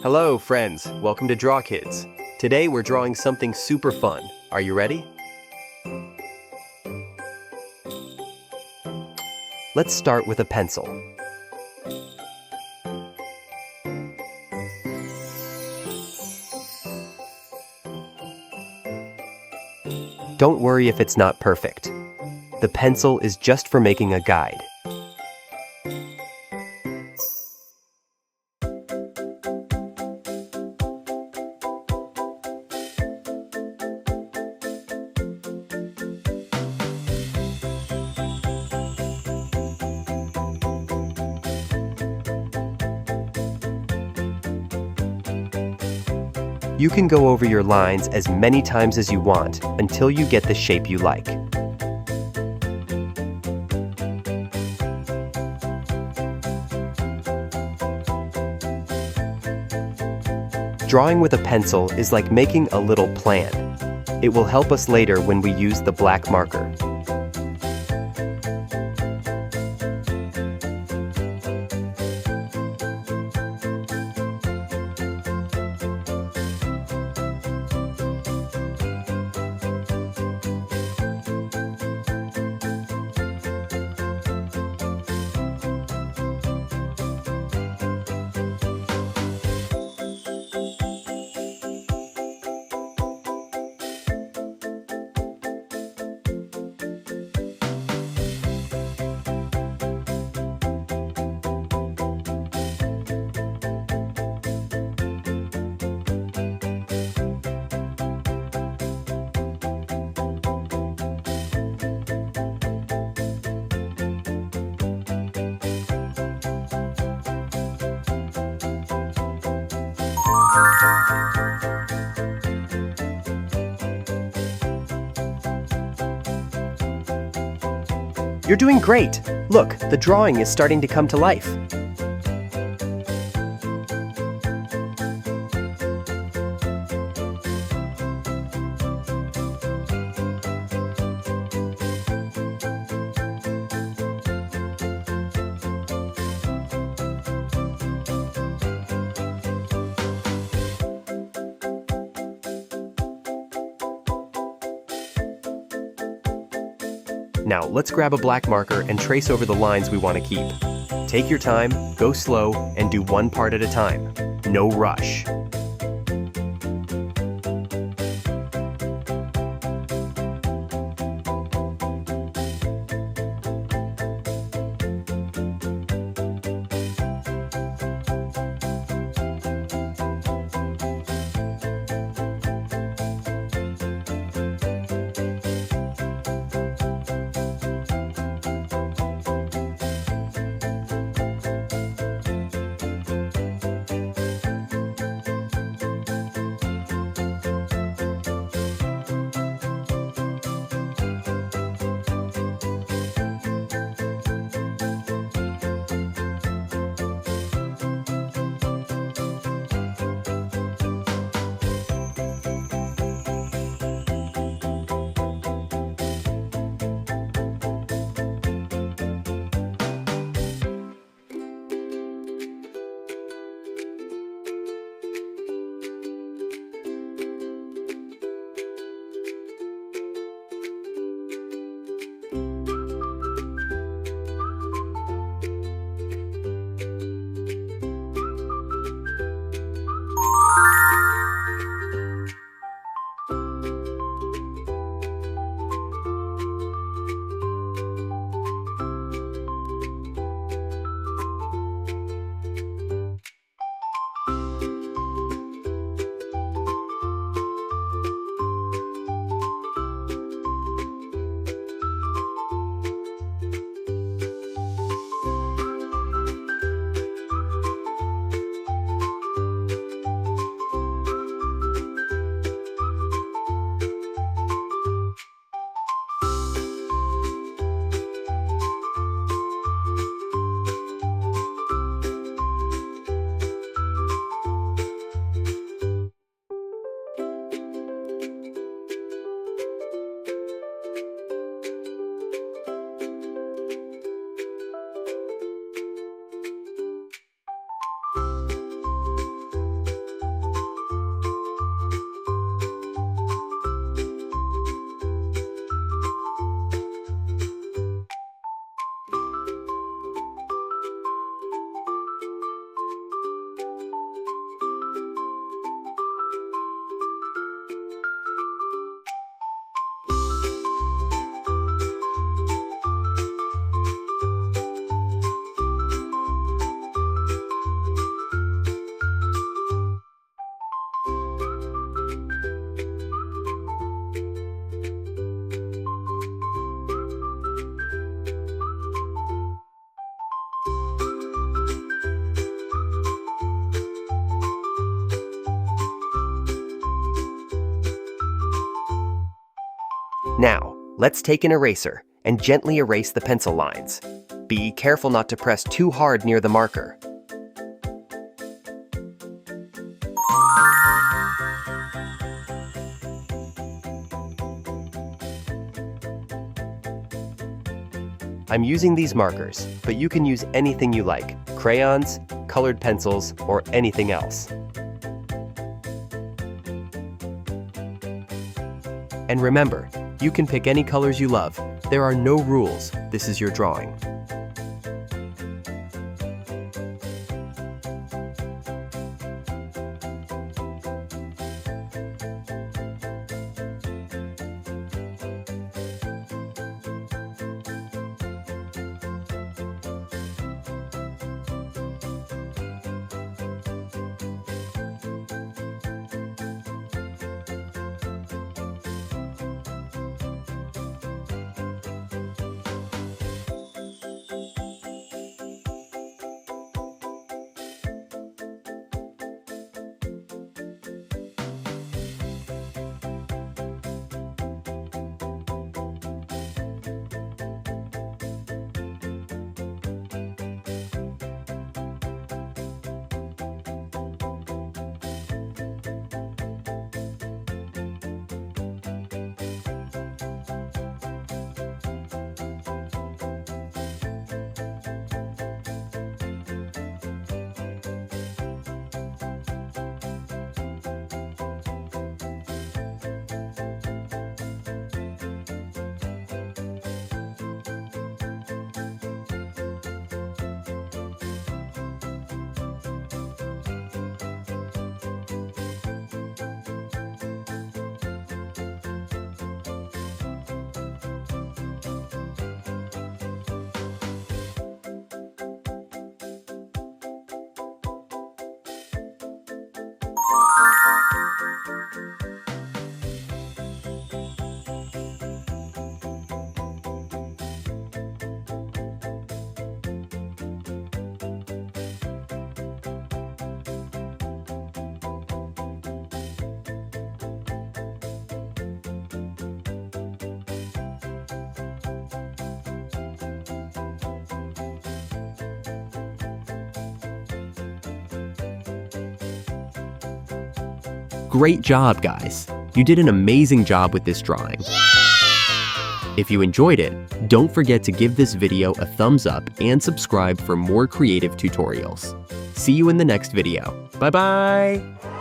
Hello, friends. Welcome to DrawKids. Today we're drawing something super fun. Are you ready? Let's start with a pencil. Don't worry if it's not perfect. The pencil is just for making a guide. You can go over your lines as many times as you want until you get the shape you like. Drawing with a pencil is like making a little plan. It will help us later when we use the black marker. You're doing great! Look, the drawing is starting to come to life. Now, let's grab a black marker and trace over the lines we want to keep. Take your time, go slow, and do one part at a time. No rush. Now, let's take an eraser and gently erase the pencil lines. Be careful not to press too hard near the marker. I'm using these markers, but you can use anything you like: crayons, colored pencils, or anything else. And remember, you can pick any colors you love. There are no rules. This is your drawing. Great job, guys! You did an amazing job with this drawing. If you enjoyed it, don't forget to give this video a thumbs up and subscribe for more creative tutorials. See you in the next video. Bye-bye!